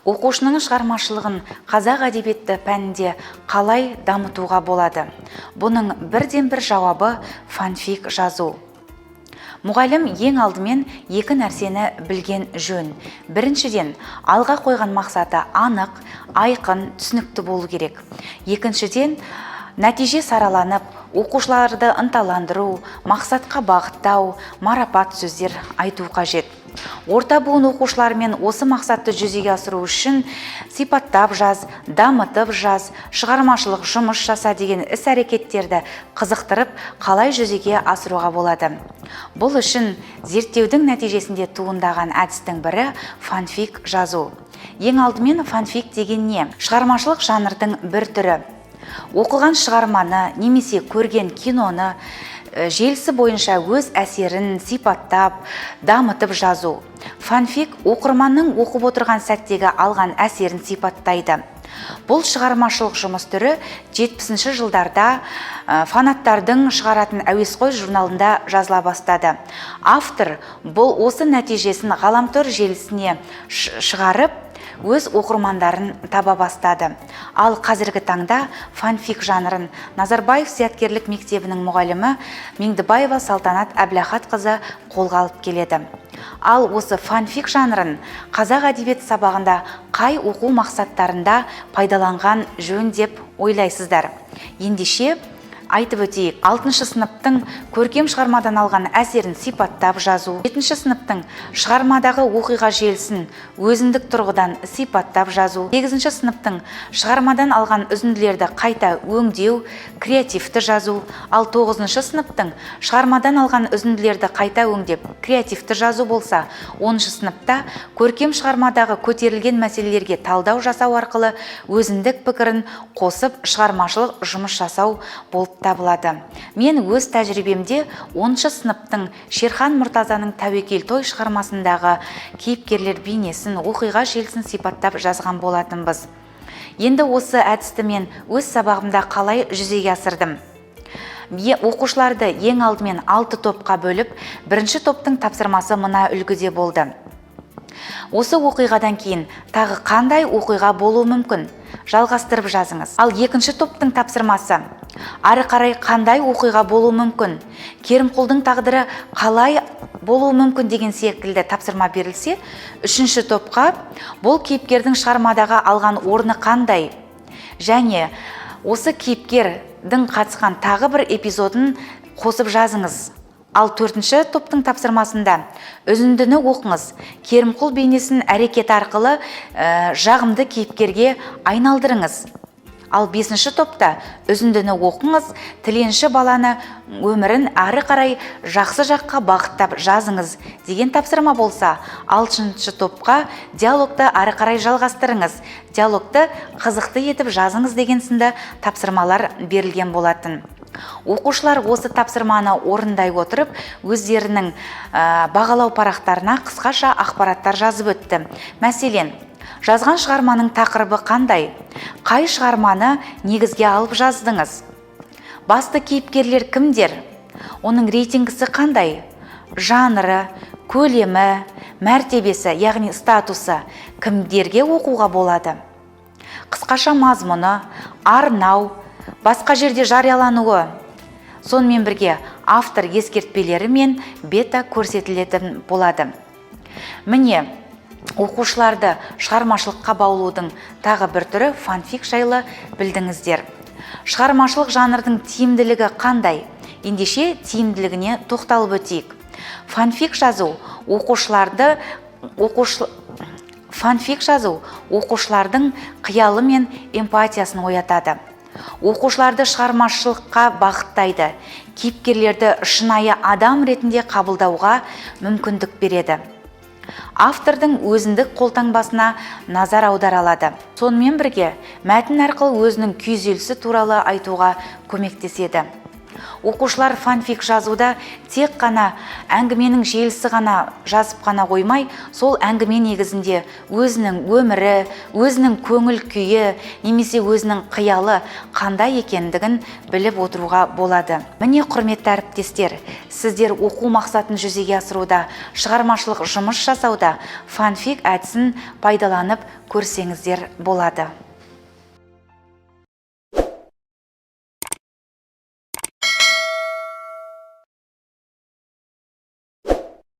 Оқушының шығармашылығын қазақ әдебиеті пәнінде қалай дамытуға болады? Бұның бірден бір жауабы фанфик жазу. Мұғалім ең алдымен екі нәрсені білген жөн. Біріншіден, алға қойған мақсаты анық, айқын, түсінікті болу керек. Екіншіден, нәтиже сараланып, оқушыларды ынталандыру, мақсатқа бағыттау, марапат сөздер айту қажет. Орта буын оқушыларымен осы мақсатты жүзеге асыру үшін сипаттап жаз, дамытып жаз, шығармашылық жұмыс жаса деген іс-әрекеттерді қызықтырып, қалай жүзеге асыруға болады. Бұл үшін зерттеудің нәтижесінде туындаған әдістің бірі фанфик жазу. Ең алдымен фанфик деген не? Шығармашылық жанрдың бір түрі. Оқылған шығарманы немесе көрген киноны желісі бойынша өз әсерін сипаттап, дамытып жазу. Фанфик оқырманның оқып отырған сәттегі алған әсерін сипаттайды. Бұл шығармашылық жұмыс түрі 70-ші жылдарда фанаттардың шығаратын әуесқой журналында жазыла бастады. Автор бұл осы нәтижесін ғаламтор желісіне шығарып, өз оқырмандарын таба бастады. Ал қазіргі таңда фанфик жанрын Назарбаев зияткерлік мектебінің мұғалімі Меңдібаева Салтанат Әбілахатқызы қолға алып келеді. Ал осы фанфик жанрын қазақ әдебиеті сабағында қай оқу мақсаттарында пайдаланған жөн деп ойлайсыздар? Ендеше айтып өтейік. 6-шы сыныптың көркем шығармадан алған әсерін сипаттап жазу. 7-ші сыныптың шығармадағы оқиға желісін өзіндік тұрғыдан сипаттап жазу. 8-ші сыныптың шығармадан алған үзінділерді қайта өңдеу, креативті жазу. Ал 9-шы сыныптың шығармадан алған үзінділерді қайта өңдеп, креативті жазу болса, 10-шы сыныпта көркем шығармадағы көтерілген мәселелерге талдау жасау арқылы өзіндік пікірін қосып шығармашылық жұмыс жасау болып табылады. Мен өз тәжірибемде 10-шы сыныптың Шерхан Мұртазаның Тәуекел той шығармасындағы кейіпкерлер бейнесін, оқиға желісін сипаттап жазған болатынбыз. Енді осы әдісті мен өз сабағымда қалай жүзеге асырдым? Оқушыларды ең алдымен 6 топқа бөліп, бірінші топтың тапсырмасы мына үлгіде болды. Осы оқиғадан кейін тағы қандай оқиға болуы мүмкін? Жалғастырып жазыңыз. Ал екінші топтың тапсырмасы: ары қарай қандай оқиға болуы мүмкін? Керімқұлдың тағдыры қалай болуы мүмкін деген секілді тапсырма берілсе, үшінші топқа бұл кейіпкердің шығармадағы алған орны қандай? Және осы кейіпкердің қатысқан тағы бір эпизодын қосып жазыңыз. Ал төртінші топтың тапсырмасында үзіндіні оқыңыз. Керімқұл бейнесін әрекет арқылы жағымды кейіпкерге айналдырыңыз. Ал бесінші топта үзіндіні оқыңыз, тіленші баланы өмірін ары қарай жақсы жаққа бағыттап жазыңыз деген тапсырма болса, алтыншы топқа диалогты ары қарай жалғастырыңыз, диалогты қызықты етіп жазыңыз деген сынды тапсырмалар берілген болатын. Оқушылар осы тапсырманы орындай отырып, өздерінің бағалау парақтарына қысқаша ақпараттар жазып өтті. Мәселен, жазған шығарманың тақырыбы қандай? Қай шығарманы негізге алып жаздыңыз? Басты кейіпкерлер кімдер? Оның рейтингісі қандай? Жанры, көлемі, мәртебесі, яғни статусы кімдерге оқуға болады? Қысқаша мазмұны, арнау, басқа жерде жариялануы. Сонымен бірге автор ескертпелері мен бета көрсетілетін болады. Міне, оқушыларды шығармашылыққа баулудың тағы бір түрі фанфик жайлы білдіңіздер. Шығармашылық жанрдың тиімділігі қандай? Ендеше тиімділігіне тоқталып өтейік. Фанфик жазу оқушылардың қиялы мен эмпатиясын оятады. Оқушыларды шығармашылыққа бағыттайды, кейіпкерлерді шынайы адам ретінде қабылдауға мүмкіндік береді. Автордың өзіндік қолтаңбасына назар аудара алады. Сонымен бірге мәтін арқылы өзінің күйзелісі туралы айтуға көмектеседі. Оқушылар фанфик жазуда тек қана әңгіменің желісі ғана жазып қана қоймай, сол әңгіме негізінде өзінің өмірі, өзінің көңіл күйі, немесе өзінің қиялы қандай екендігін біліп отыруға болады. Міне, құрметті әріптестер, сіздер оқу мақсатын жүзеге асыруда, шығармашылық жұмыс жасауда фанфик әдісін пайдаланып көрсеңіздер болады.